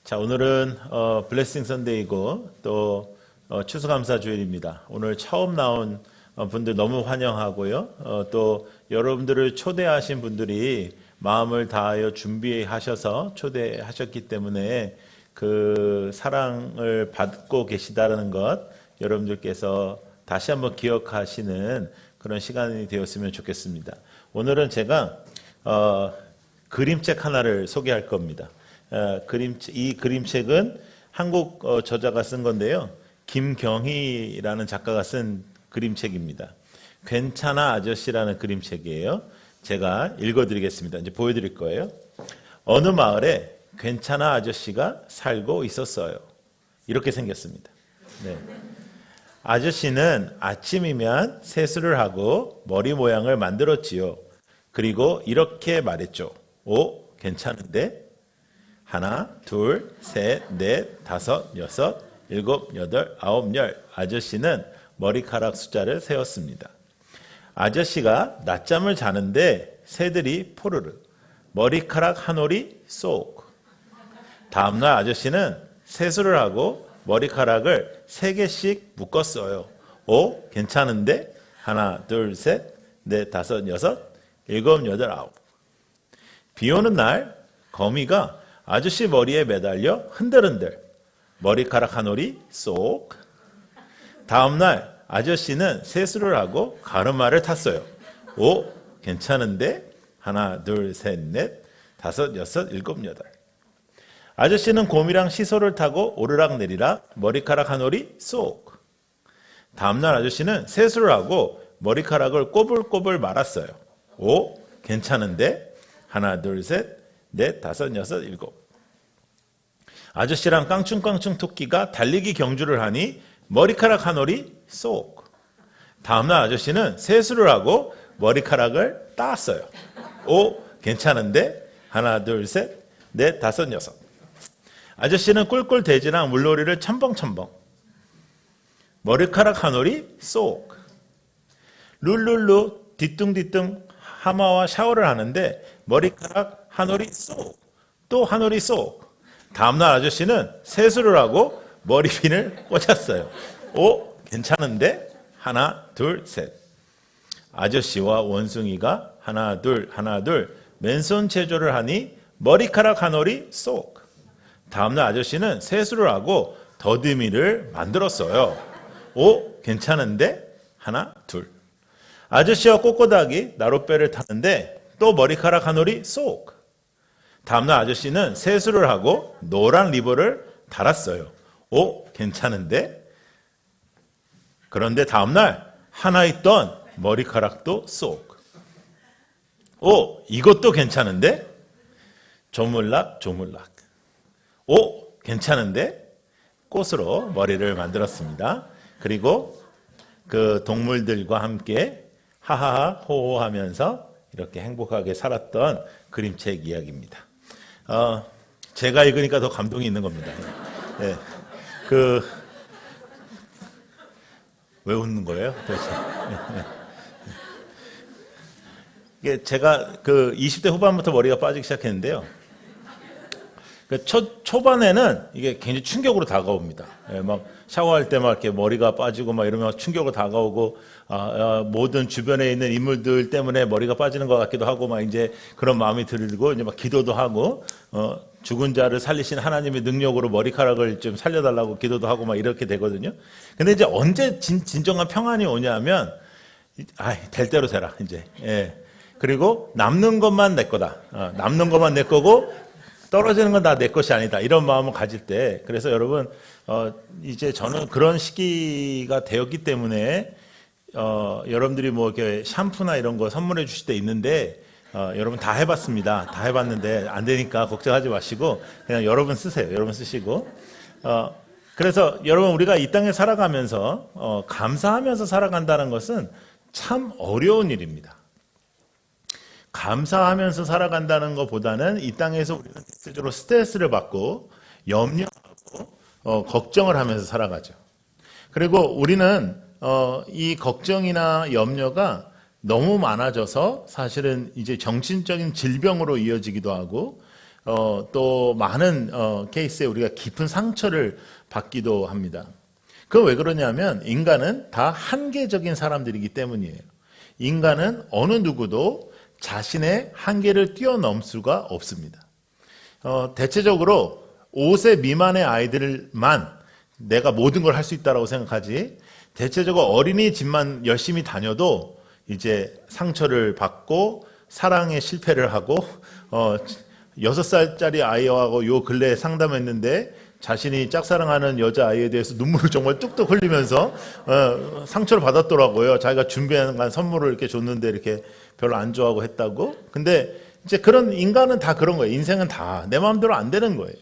자, 오늘은 블레싱 선데이고 또 추수감사 주일입니다. 오늘 처음 나온 분들 너무 환영하고요. 또 여러분들을 초대하신 분들이 마음을 다하여 준비하셔서 초대하셨기 때문에 그 사랑을 받고 계시다는 것 여러분들께서 다시 한번 기억하시는 그런 시간이 되었으면 좋겠습니다. 오늘은 제가 그림책 하나를 소개할 겁니다. 이 그림책은 한국 저자가 쓴 건데요. 김경희라는 작가가 쓴 그림책입니다. 괜찮아 아저씨라는 그림책이에요. 제가 읽어드리겠습니다. 이제 보여드릴 거예요. 어느 마을에 괜찮아 아저씨가 살고 있었어요. 이렇게 생겼습니다. 네. 아저씨는 아침이면 세수를 하고 머리 모양을 만들었지요. 그리고 이렇게 말했죠. 오, 괜찮은데? 하나, 둘, 셋, 넷, 다섯, 여섯, 일곱, 여덟, 아홉, 열. 아저씨는 머리카락 숫자를 세었습니다. 아저씨가 낮잠을 자는데 새들이 포르르, 머리카락 한 올이 쏙. 다음날 아저씨는 세수를 하고 머리카락을 3개씩 묶었어요. 오, 괜찮은데? 하나, 둘, 셋, 넷, 다섯, 여섯, 일곱, 여덟, 아홉. 비 오는 날 거미가 아저씨 머리에 매달려 흔들흔들 머리카락 한 올이 쏙. 다음날 아저씨는 세수를 하고 가르마를 탔어요. 오, 괜찮은데? 하나, 둘, 셋, 넷, 다섯, 여섯, 일곱, 여덟. 아저씨는 곰이랑 시소를 타고 오르락내리락 머리카락 한 올이 쏙. 다음날 아저씨는 세수를 하고 머리카락을 꼬불꼬불 말았어요. 오, 괜찮은데? 하나, 둘, 셋, 넷, 다섯, 여섯, 일곱. 아저씨랑 깡충깡충 토끼가 달리기 경주를 하니 머리카락 한 올이 쏙. 다음날 아저씨는 세수를 하고 머리카락을 땄어요. 오, 괜찮은데? 하나, 둘, 셋, 넷, 다섯, 여섯. 아저씨는 꿀꿀 돼지랑 물놀이를 첨벙첨벙. 머리카락 한 올이 쏙. 룰룰루 뒤뚱뒤뚱 하마와 샤워를 하는데 머리카락 한 올이 쏙. 또 한 올이 쏙. 다음날 아저씨는 세수를 하고 머리핀을 꽂았어요. 오, 괜찮은데? 하나, 둘, 셋. 아저씨와 원숭이가 하나, 둘, 맨손 체조를 하니 머리카락 한 올이 쏙. 다음날 아저씨는 세수를 하고 더듬이를 만들었어요. 오, 괜찮은데? 하나, 둘. 아저씨와 꼬꼬닭이 나룻배를 타는데 또 머리카락 한 올이 쏙. 다음날 아저씨는 세수를 하고 노란 리본을 달았어요. 오, 괜찮은데? 그런데 다음날 하나 있던 머리카락도 쏙. 오, 이것도 괜찮은데? 조물락 조물락. 오, 괜찮은데? 꽃으로 머리를 만들었습니다. 그리고 그 동물들과 함께 하하하 호호 하면서 이렇게 행복하게 살았던 그림책 이야기입니다. 제가 읽으니까 더 감동이 있는 겁니다. 네. 왜 웃는 거예요? 도대체. 이게 제가 20대 후반부터 머리가 빠지기 시작했는데요. 초반에는 이게 굉장히 충격으로 다가옵니다. 예, 막 샤워할 때 막 이렇게 머리가 빠지고 막 이러면 충격으로 다가오고, 모든 주변에 있는 인물들 때문에 머리가 빠지는 것 같기도 하고, 막 이제 그런 마음이 들고, 이제 막 기도도 하고, 죽은 자를 살리신 하나님의 능력으로 머리카락을 좀 살려달라고 기도도 하고 막 이렇게 되거든요. 근데 이제 언제 진정한 평안이 오냐면, 될 대로 되라, 이제. 예. 그리고 남는 것만 내 거다. 남는 것만 내 거고, 떨어지는 건 다 내 것이 아니다. 이런 마음을 가질 때, 그래서 여러분, 이제 저는 그런 시기가 되었기 때문에, 여러분들이 뭐 이렇게 샴푸나 이런 거 선물해 주실 때 있는데, 여러분 다 해봤습니다. 다 해봤는데 안 되니까 걱정하지 마시고, 그냥 여러분 쓰세요. 여러분 쓰시고. 그래서 여러분 우리가 이 땅에 살아가면서, 감사하면서 살아간다는 것은 참 어려운 일입니다. 감사하면서 살아간다는 것보다는 이 땅에서 우리는 대체적으로 스트레스를 받고 염려하고 걱정을 하면서 살아가죠. 그리고 우리는 이 걱정이나 염려가 너무 많아져서 사실은 이제 정신적인 질병으로 이어지기도 하고 또 많은 케이스에 우리가 깊은 상처를 받기도 합니다. 그건 왜 그러냐면 인간은 다 한계적인 사람들이기 때문이에요. 인간은 어느 누구도 자신의 한계를 뛰어넘을 수가 없습니다. 대체적으로 5세 미만의 아이들만 내가 모든 걸 할 수 있다고 생각하지, 대체적으로 어린이집만 열심히 다녀도 이제 상처를 받고 사랑에 실패를 하고 6살짜리 아이하고 요 근래에 상담했는데 자신이 짝사랑하는 여자아이에 대해서 눈물을 정말 뚝뚝 흘리면서 상처를 받았더라고요. 자기가 준비한 선물을 이렇게 줬는데 이렇게 별로 안 좋아하고 했다고. 근데 이제 그런 인간은 다 그런 거예요. 인생은 다 내 마음대로 안 되는 거예요.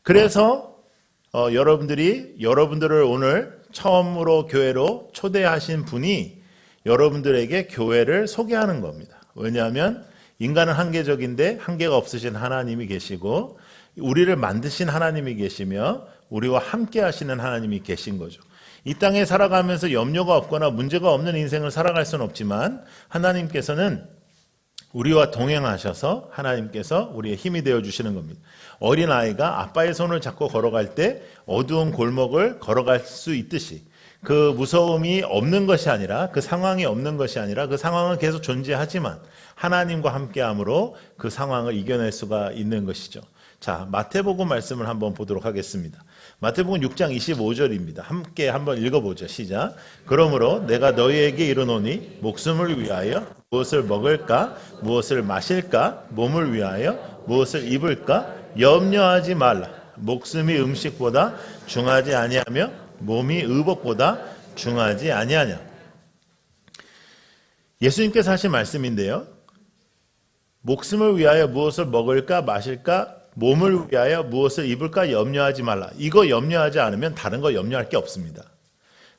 그래서 여러분들을 오늘 처음으로 교회로 초대하신 분이 여러분들에게 교회를 소개하는 겁니다. 왜냐하면 인간은 한계적인데 한계가 없으신 하나님이 계시고 우리를 만드신 하나님이 계시며 우리와 함께 하시는 하나님이 계신 거죠. 이 땅에 살아가면서 염려가 없거나 문제가 없는 인생을 살아갈 수는 없지만 하나님께서는 우리와 동행하셔서 하나님께서 우리의 힘이 되어주시는 겁니다. 어린아이가 아빠의 손을 잡고 걸어갈 때 어두운 골목을 걸어갈 수 있듯이 그 무서움이 없는 것이 아니라 그 상황이 없는 것이 아니라 그 상황은 계속 존재하지만 하나님과 함께함으로 그 상황을 이겨낼 수가 있는 것이죠. 자, 마태복음 말씀을 한번 보도록 하겠습니다. 마태복음 6장 25절입니다. 함께 한번 읽어보죠. 시작. 그러므로 내가 너희에게 이르노니 목숨을 위하여 무엇을 먹을까 무엇을 마실까 몸을 위하여 무엇을 입을까 염려하지 말라. 목숨이 음식보다 중하지 아니하며 몸이 의복보다 중하지 아니하냐. 예수님께서 하신 말씀인데요. 목숨을 위하여 무엇을 먹을까 마실까 몸을 위하여 무엇을 입을까 염려하지 말라. 이거 염려하지 않으면 다른 거 염려할 게 없습니다.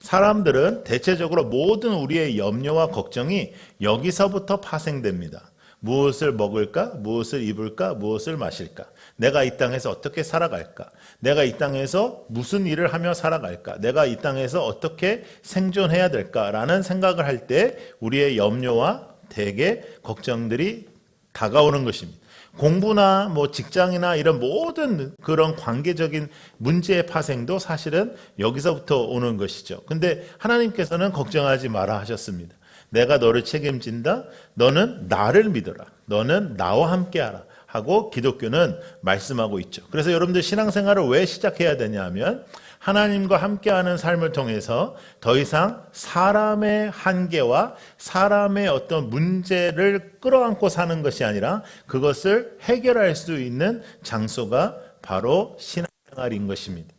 사람들은 대체적으로 모든 우리의 염려와 걱정이 여기서부터 파생됩니다. 무엇을 먹을까? 무엇을 입을까? 무엇을 마실까? 내가 이 땅에서 어떻게 살아갈까? 내가 이 땅에서 무슨 일을 하며 살아갈까? 내가 이 땅에서 어떻게 생존해야 될까라는 생각을 할 때 우리의 염려와 대개 걱정들이 다가오는 것입니다. 공부나 직장이나 이런 모든 그런 관계적인 문제의 파생도 사실은 여기서부터 오는 것이죠. 근데 하나님께서는 걱정하지 마라 하셨습니다. 내가 너를 책임진다. 너는 나를 믿어라. 너는 나와 함께하라. 하고 기독교는 말씀하고 있죠. 그래서 여러분들 신앙생활을 왜 시작해야 되냐 하면 하나님과 함께하는 삶을 통해서 더 이상 사람의 한계와 사람의 어떤 문제를 끌어안고 사는 것이 아니라 그것을 해결할 수 있는 장소가 바로 신앙생활인 것입니다.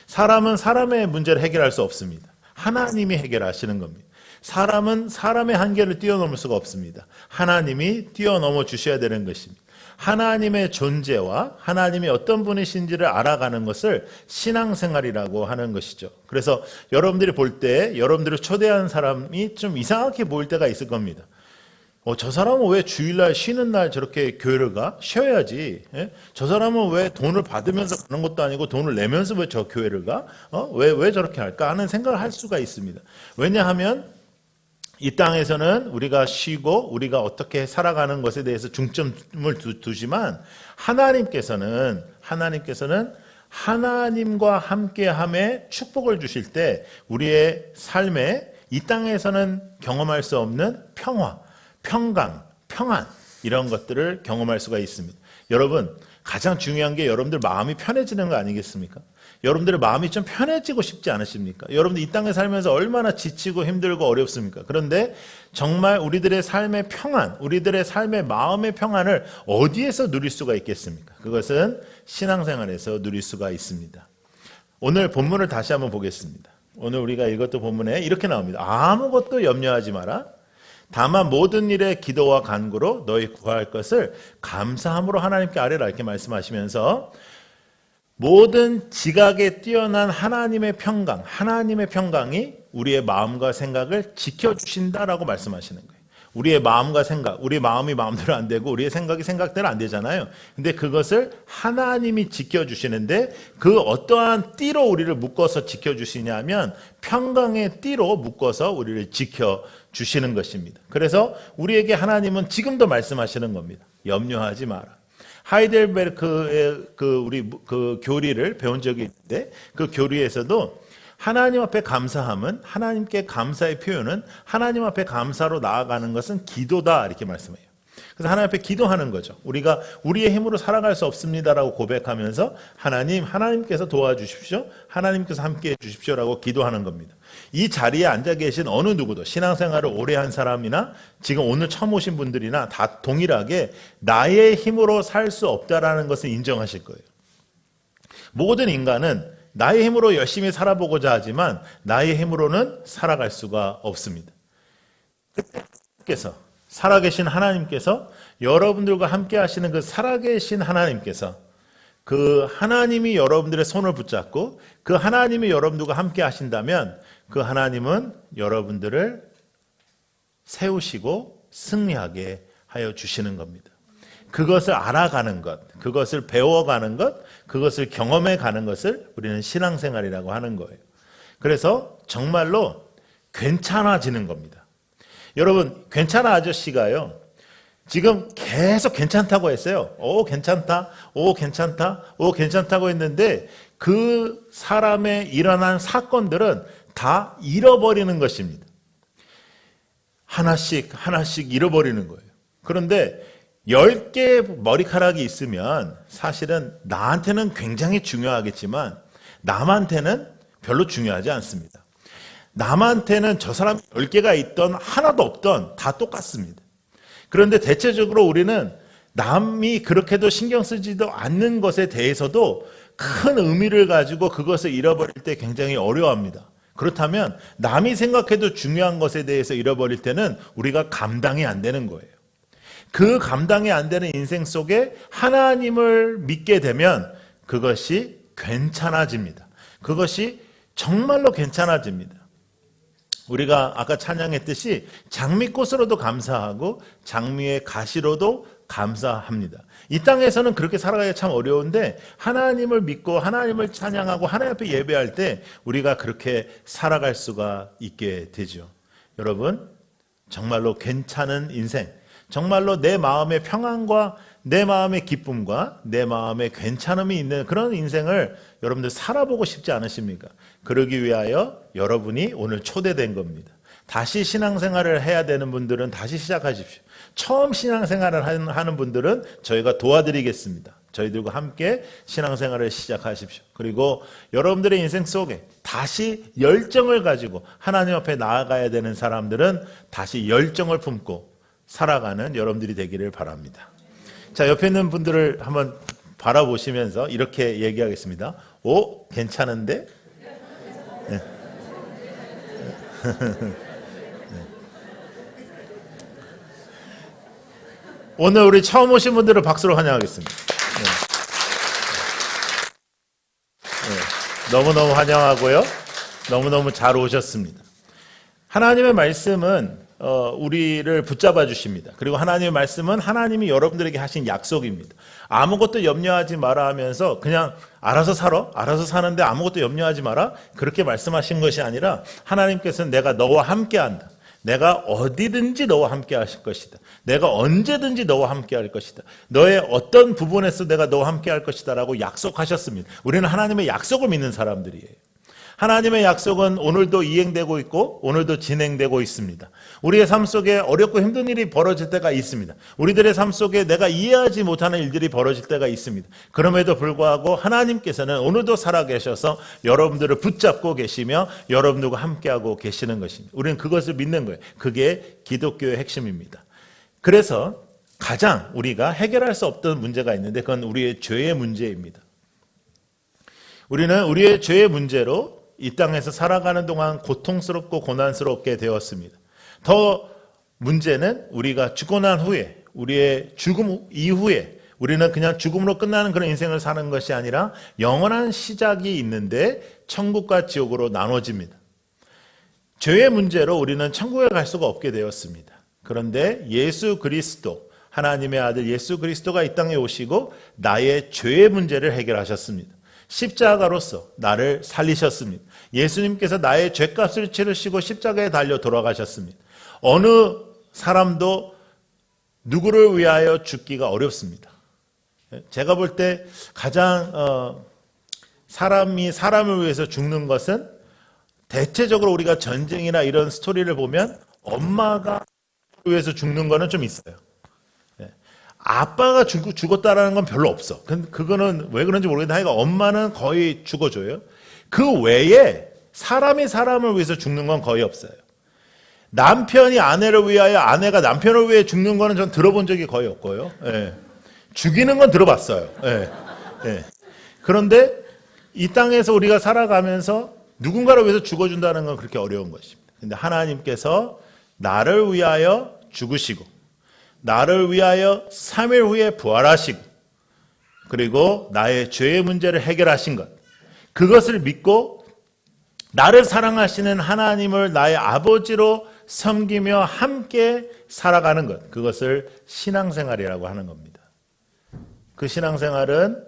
사람은 사람의 문제를 해결할 수 없습니다. 하나님이 해결하시는 겁니다. 사람은 사람의 한계를 뛰어넘을 수가 없습니다. 하나님이 뛰어넘어 주셔야 되는 것입니다. 하나님의 존재와 하나님이 어떤 분이신지를 알아가는 것을 신앙생활이라고 하는 것이죠. 그래서 여러분들이 볼 때 여러분들을 초대한 사람이 좀 이상하게 보일 때가 있을 겁니다. 저 사람은 왜 주일날 쉬는 날 저렇게 교회를 가? 쉬어야지. 예? 저 사람은 왜 돈을 받으면서 가는 것도 아니고 돈을 내면서 왜 저 교회를 가? 왜 저렇게 할까 하는 생각을 할 수가 있습니다. 왜냐하면 이 땅에서는 우리가 쉬고 우리가 어떻게 살아가는 것에 대해서 중점을 두지만 하나님께서는 하나님과 함께함에 축복을 주실 때 우리의 삶에 이 땅에서는 경험할 수 없는 평화, 평강, 평안 이런 것들을 경험할 수가 있습니다. 여러분 가장 중요한 게 여러분들 마음이 편해지는 거 아니겠습니까? 여러분들의 마음이 좀 편해지고 싶지 않으십니까? 여러분들 이 땅에 살면서 얼마나 지치고 힘들고 어렵습니까? 그런데 정말 우리들의 삶의 평안, 우리들의 삶의 마음의 평안을 어디에서 누릴 수가 있겠습니까? 그것은 신앙생활에서 누릴 수가 있습니다. 오늘 본문을 다시 한번 보겠습니다. 오늘 우리가 읽었던 본문에 이렇게 나옵니다. 아무것도 염려하지 마라. 다만 모든 일에 기도와 간구로 너희 구할 것을 감사함으로 하나님께 아뢰라 이렇게 말씀하시면서 모든 지각에 뛰어난 하나님의 평강, 하나님의 평강이 우리의 마음과 생각을 지켜주신다라고 말씀하시는 거예요. 우리의 마음과 생각, 우리 마음이 마음대로 안 되고 우리의 생각이 생각대로 안 되잖아요. 근데 그것을 하나님이 지켜주시는데 그 어떠한 띠로 우리를 묶어서 지켜주시냐면 평강의 띠로 묶어서 우리를 지켜주시는 것입니다. 그래서 우리에게 하나님은 지금도 말씀하시는 겁니다. 염려하지 마라. 하이델베르크의 우리 교리를 배운 적이 있는데 그 교리에서도 하나님 앞에 감사함은 하나님께 감사의 표현은 하나님 앞에 감사로 나아가는 것은 기도다 이렇게 말씀해요. 그래서 하나님 앞에 기도하는 거죠. 우리가 우리의 힘으로 살아갈 수 없습니다라고 고백하면서 하나님께서 도와주십시오. 하나님께서 함께해 주십시오라고 기도하는 겁니다. 이 자리에 앉아 계신 어느 누구도 신앙생활을 오래 한 사람이나 지금 오늘 처음 오신 분들이나 다 동일하게 나의 힘으로 살 수 없다라는 것을 인정하실 거예요. 모든 인간은 나의 힘으로 열심히 살아보고자 하지만 나의 힘으로는 살아갈 수가 없습니다. 그래서 살아계신 하나님께서 여러분들과 함께 하시는 그 살아계신 하나님께서 그 하나님이 여러분들의 손을 붙잡고 그 하나님이 여러분들과 함께 하신다면 그 하나님은 여러분들을 세우시고 승리하게 하여 주시는 겁니다. 그것을 알아가는 것, 그것을 배워가는 것, 그것을 경험해 가는 것을 우리는 신앙생활이라고 하는 거예요. 그래서 정말로 괜찮아지는 겁니다. 여러분, 괜찮아 아저씨가요, 지금 계속 괜찮다고 했어요. 오, 괜찮다, 오, 괜찮다, 오, 괜찮다고 했는데 그 사람의 일어난 사건들은 다 잃어버리는 것입니다. 하나씩 잃어버리는 거예요. 그런데 10개의 머리카락이 있으면 사실은 나한테는 굉장히 중요하겠지만 남한테는 별로 중요하지 않습니다. 남한테는 저 사람 10개가 있던 하나도 없던 다 똑같습니다. 그런데 대체적으로 우리는 남이 그렇게도 신경 쓰지도 않는 것에 대해서도 큰 의미를 가지고 그것을 잃어버릴 때 굉장히 어려워합니다. 그렇다면 남이 생각해도 중요한 것에 대해서 잃어버릴 때는 우리가 감당이 안 되는 거예요. 그 감당이 안 되는 인생 속에 하나님을 믿게 되면 그것이 괜찮아집니다. 그것이 정말로 괜찮아집니다. 우리가 아까 찬양했듯이 장미꽃으로도 감사하고 장미의 가시로도 감사합니다. 이 땅에서는 그렇게 살아가기가 참 어려운데 하나님을 믿고 하나님을 찬양하고 하나님 앞에 예배할 때 우리가 그렇게 살아갈 수가 있게 되죠. 여러분, 정말로 괜찮은 인생, 정말로 내 마음의 평안과 내 마음의 기쁨과 내 마음의 괜찮음이 있는 그런 인생을 여러분들 살아보고 싶지 않으십니까? 그러기 위하여 여러분이 오늘 초대된 겁니다. 다시 신앙생활을 해야 되는 분들은 다시 시작하십시오. 처음 신앙생활을 하는 분들은 저희가 도와드리겠습니다. 저희들과 함께 신앙생활을 시작하십시오. 그리고 여러분들의 인생 속에 다시 열정을 가지고 하나님 앞에 나아가야 되는 사람들은 다시 열정을 품고 살아가는 여러분들이 되기를 바랍니다. 자, 옆에 있는 분들을 한번 바라보시면서 이렇게 얘기하겠습니다. 오, 괜찮은데? 네. 오늘 우리 처음 오신 분들을 박수로 환영하겠습니다. 네. 너무너무 환영하고요. 너무너무 잘 오셨습니다. 하나님의 말씀은 우리를 붙잡아 주십니다. 그리고 하나님의 말씀은 하나님이 여러분들에게 하신 약속입니다. 아무것도 염려하지 마라 하면서 그냥 알아서 살아, 알아서 사는데 아무것도 염려하지 마라, 그렇게 말씀하신 것이 아니라 하나님께서는 내가 너와 함께한다. 내가 어디든지 너와 함께 하실 것이다. 내가 언제든지 너와 함께 할 것이다. 너의 어떤 부분에서 내가 너와 함께 할 것이다 라고 약속하셨습니다. 우리는 하나님의 약속을 믿는 사람들이에요. 하나님의 약속은 오늘도 이행되고 있고 오늘도 진행되고 있습니다. 우리의 삶 속에 어렵고 힘든 일이 벌어질 때가 있습니다. 우리들의 삶 속에 내가 이해하지 못하는 일들이 벌어질 때가 있습니다. 그럼에도 불구하고 하나님께서는 오늘도 살아계셔서 여러분들을 붙잡고 계시며 여러분들과 함께하고 계시는 것입니다. 우리는 그것을 믿는 거예요. 그게 기독교의 핵심입니다. 그래서 가장 우리가 해결할 수 없던 문제가 있는데 그건 우리의 죄의 문제입니다. 우리는 우리의 죄의 문제로 이 땅에서 살아가는 동안 고통스럽고 고난스럽게 되었습니다. 더 문제는 우리가 죽고 난 후에, 우리의 죽음 이후에 우리는 그냥 죽음으로 끝나는 그런 인생을 사는 것이 아니라 영원한 시작이 있는데 천국과 지옥으로 나눠집니다. 죄의 문제로 우리는 천국에 갈 수가 없게 되었습니다. 그런데 예수 그리스도, 하나님의 아들 예수 그리스도가 이 땅에 오시고 나의 죄의 문제를 해결하셨습니다. 십자가로서 나를 살리셨습니다. 예수님께서 나의 죄값을 치르시고 십자가에 달려 돌아가셨습니다. 어느 사람도 누구를 위하여 죽기가 어렵습니다. 제가 볼 때 가장 사람이 사람을 위해서 죽는 것은 대체적으로 우리가 전쟁이나 이런 스토리를 보면 엄마가 위해서 죽는 거는 좀 있어요. 아빠가 죽었다라는 건 별로 없어. 그거는 왜 그런지 모르겠는데 하여간 엄마는 거의 죽어줘요. 그 외에 사람이 사람을 위해서 죽는 건 거의 없어요. 남편이 아내를 위하여 아내가 남편을 위해 죽는 거는 전 들어본 적이 거의 없고요. 예. 죽이는 건 들어봤어요. 예. 예. 그런데 이 땅에서 우리가 살아가면서 누군가를 위해서 죽어준다는 건 그렇게 어려운 것입니다. 근데 하나님께서 나를 위하여 죽으시고 나를 위하여 3일 후에 부활하시고 그리고 나의 죄의 문제를 해결하신 것, 그것을 믿고 나를 사랑하시는 하나님을 나의 아버지로 섬기며 함께 살아가는 것, 그것을 신앙생활이라고 하는 겁니다. 그 신앙생활은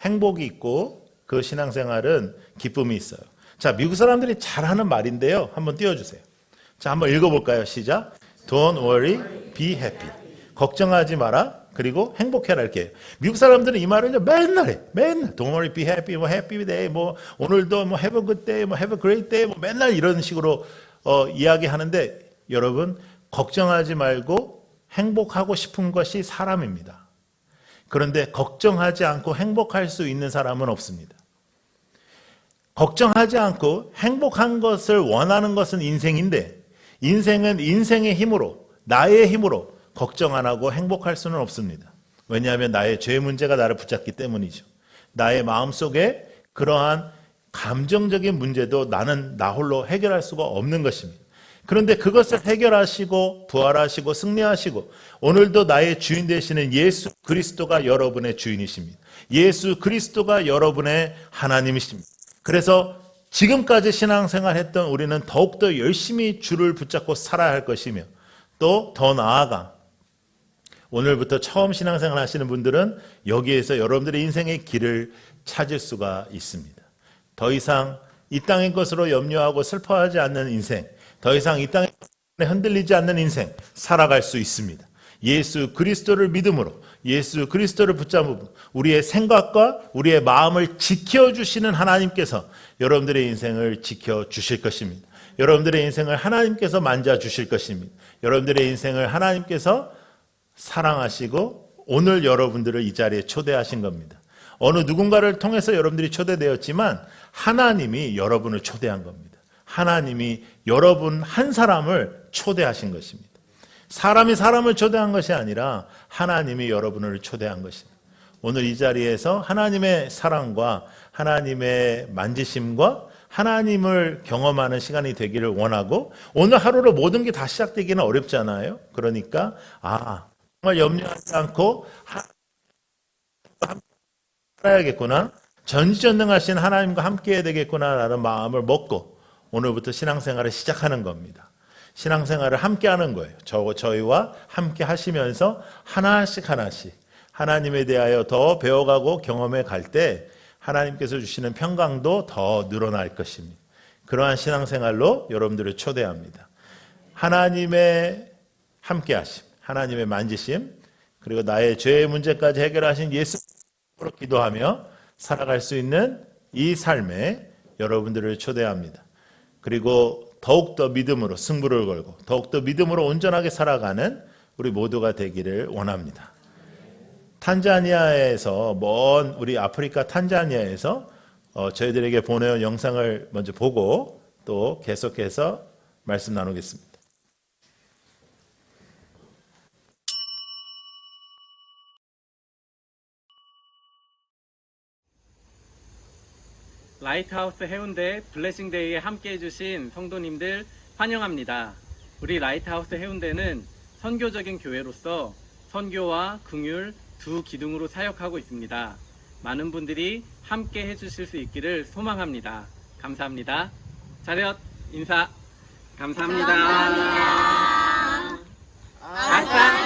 행복이 있고 그 신앙생활은 기쁨이 있어요. 자, 미국 사람들이 잘하는 말인데요. 한번 띄워주세요. 자, 한번 읽어볼까요? 시작. Don't worry, be happy. 걱정하지 마라. 그리고 행복해라. 이렇게. 미국 사람들은 이 말을 맨날 해. 맨날. Don't worry, be happy. 뭐 happy day. 뭐 오늘도 뭐 have a good day. 뭐 have a great day. 뭐 맨날 이런 식으로 이야기하는데 여러분, 걱정하지 말고 행복하고 싶은 것이 사람입니다. 그런데 걱정하지 않고 행복할 수 있는 사람은 없습니다. 걱정하지 않고 행복한 것을 원하는 것은 인생인데 인생은 인생의 힘으로 나의 힘으로 걱정 안 하고 행복할 수는 없습니다. 왜냐하면 나의 죄 문제가 나를 붙잡기 때문이죠. 나의 마음속에 그러한 감정적인 문제도 나는 나 홀로 해결할 수가 없는 것입니다. 그런데 그것을 해결하시고 부활하시고 승리하시고 오늘도 나의 주인 되시는 예수 그리스도가 여러분의 주인이십니다. 예수 그리스도가 여러분의 하나님이십니다. 그래서 지금까지 신앙생활 했던 우리는 더욱더 열심히 주를 붙잡고 살아야 할 것이며 또 더 나아가 오늘부터 처음 신앙생활 하시는 분들은 여기에서 여러분들의 인생의 길을 찾을 수가 있습니다. 더 이상 이 땅의 것으로 염려하고 슬퍼하지 않는 인생, 더 이상 이 땅에 흔들리지 않는 인생 살아갈 수 있습니다. 예수 그리스도를 믿음으로 예수 그리스도를 붙잡고 우리의 생각과 우리의 마음을 지켜주시는 하나님께서 여러분들의 인생을 지켜주실 것입니다. 여러분들의 인생을 하나님께서 만져주실 것입니다. 여러분들의 인생을 하나님께서 사랑하시고 오늘 여러분들을 이 자리에 초대하신 겁니다. 어느 누군가를 통해서 여러분들이 초대되었지만 하나님이 여러분을 초대한 겁니다. 하나님이 여러분 한 사람을 초대하신 것입니다. 사람이 사람을 초대한 것이 아니라 하나님이 여러분을 초대한 것입니다. 오늘 이 자리에서 하나님의 사랑과 하나님의 만지심과 하나님을 경험하는 시간이 되기를 원하고 오늘 하루로 모든 게 다 시작되기는 어렵잖아요. 그러니까 정말 염려하지 않고 살아야겠구나. 전지전능하신 하나님과 함께해야 되겠구나라는 마음을 먹고 오늘부터 신앙생활을 시작하는 겁니다. 신앙생활을 함께하는 거예요. 저희와 함께 하시면서 하나씩 하나님에 대하여 더 배워가고 경험해 갈 때 하나님께서 주시는 평강도 더 늘어날 것입니다. 그러한 신앙생활로 여러분들을 초대합니다. 하나님의 함께하심, 하나님의 만지심, 그리고 나의 죄의 문제까지 해결하신 예수로 기도하며 살아갈 수 있는 이 삶에 여러분들을 초대합니다. 그리고 더욱더 믿음으로 승부를 걸고 더욱더 믿음으로 온전하게 살아가는 우리 모두가 되기를 원합니다. 탄자니아에서 먼 우리 아프리카 탄자니아에서 저희들에게 보내온 영상을 먼저 보고 또 계속해서 말씀 나누겠습니다. 라이트하우스 해운대 블레싱데이에 함께 해주신 성도님들 환영합니다. 우리 라이트하우스 해운대는 선교적인 교회로서 선교와 긍휼 두 기둥으로 사역하고 있습니다. 많은 분들이 함께 해주실 수 있기를 소망합니다. 감사합니다. 자렷 인사. 감사합니다. 감사합니다. 아싸.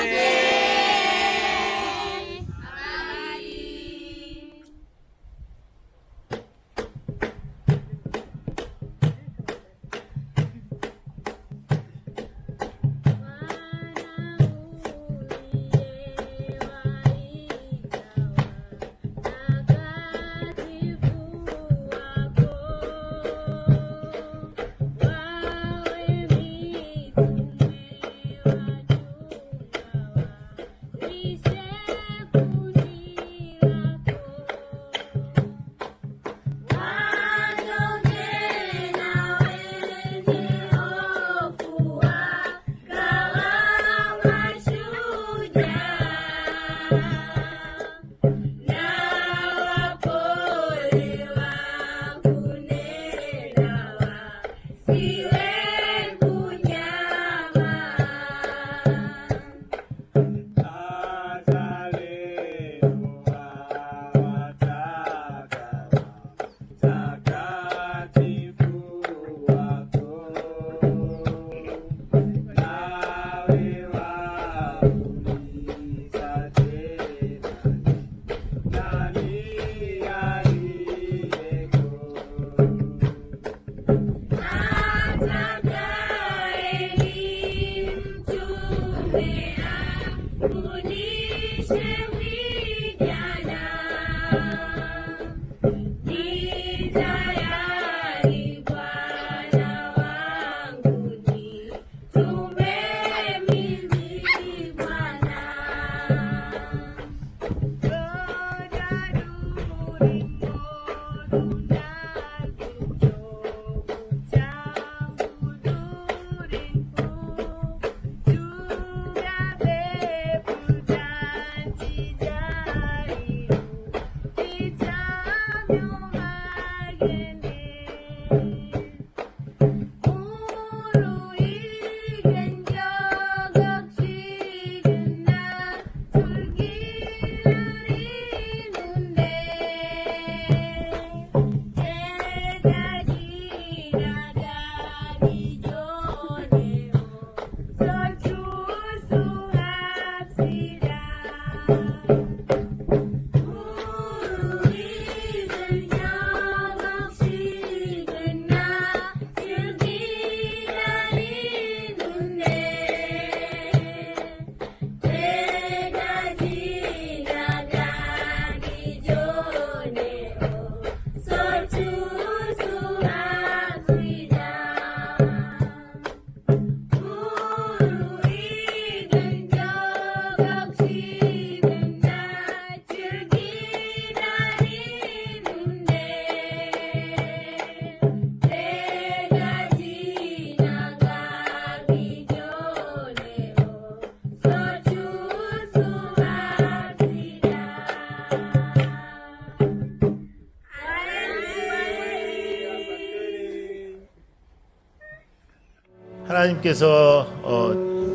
하나님께서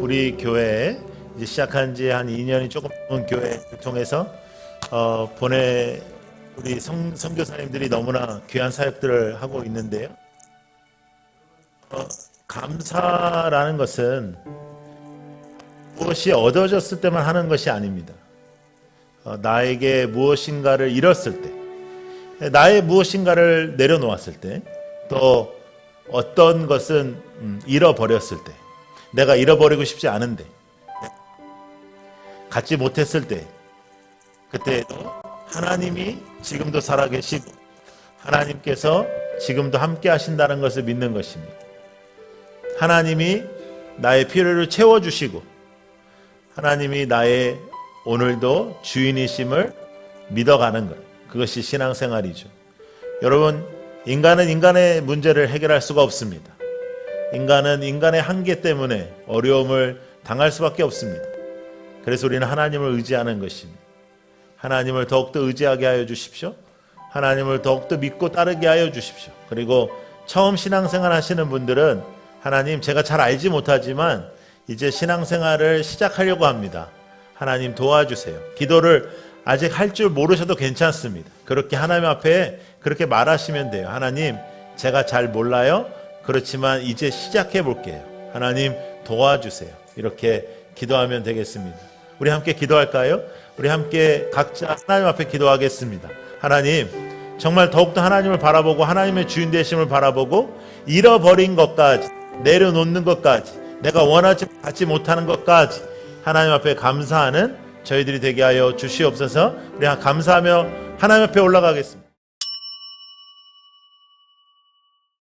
우리 교회에 이제 시작한 지 한 2년이 조금 넘은 교회를 통해서 우리 선교사님들이 너무나 귀한 사역들을 하고 있는데요. 감사라는 것은 무엇이 얻어졌을 때만 하는 것이 아닙니다. 나에게 무엇인가를 잃었을 때, 나의 무엇인가를 내려놓았을 때, 또 어떤 것은 잃어버렸을 때, 내가 잃어버리고 싶지 않은데 갖지 못했을 때, 그때에도 하나님이 지금도 살아계시고 하나님께서 지금도 함께 하신다는 것을 믿는 것입니다. 하나님이 나의 필요를 채워주시고 하나님이 나의 오늘도 주인이심을 믿어가는 것, 그것이 신앙생활이죠. 여러분, 인간은 인간의 문제를 해결할 수가 없습니다. 인간은 인간의 한계 때문에 어려움을 당할 수밖에 없습니다. 그래서 우리는 하나님을 의지하는 것입니다. 하나님을 더욱더 의지하게 하여 주십시오. 하나님을 더욱더 믿고 따르게 하여 주십시오. 그리고 처음 신앙생활 하시는 분들은 하나님, 제가 잘 알지 못하지만 이제 신앙생활을 시작하려고 합니다. 하나님 도와주세요. 기도를 아직 할 줄 모르셔도 괜찮습니다. 그렇게 하나님 앞에 그렇게 말하시면 돼요. 하나님, 제가 잘 몰라요. 그렇지만 이제 시작해 볼게요. 하나님 도와주세요. 이렇게 기도하면 되겠습니다. 우리 함께 기도할까요? 우리 함께 각자 하나님 앞에 기도하겠습니다. 하나님, 정말 더욱더 하나님을 바라보고 하나님의 주인 되심을 바라보고 잃어버린 것까지, 내려놓는 것까지, 내가 원하지 받지 못하는 것까지 하나님 앞에 감사하는 저희들이 되게 하여 주시옵소서. 우리 감사하며 하나님 앞에 올라가겠습니다.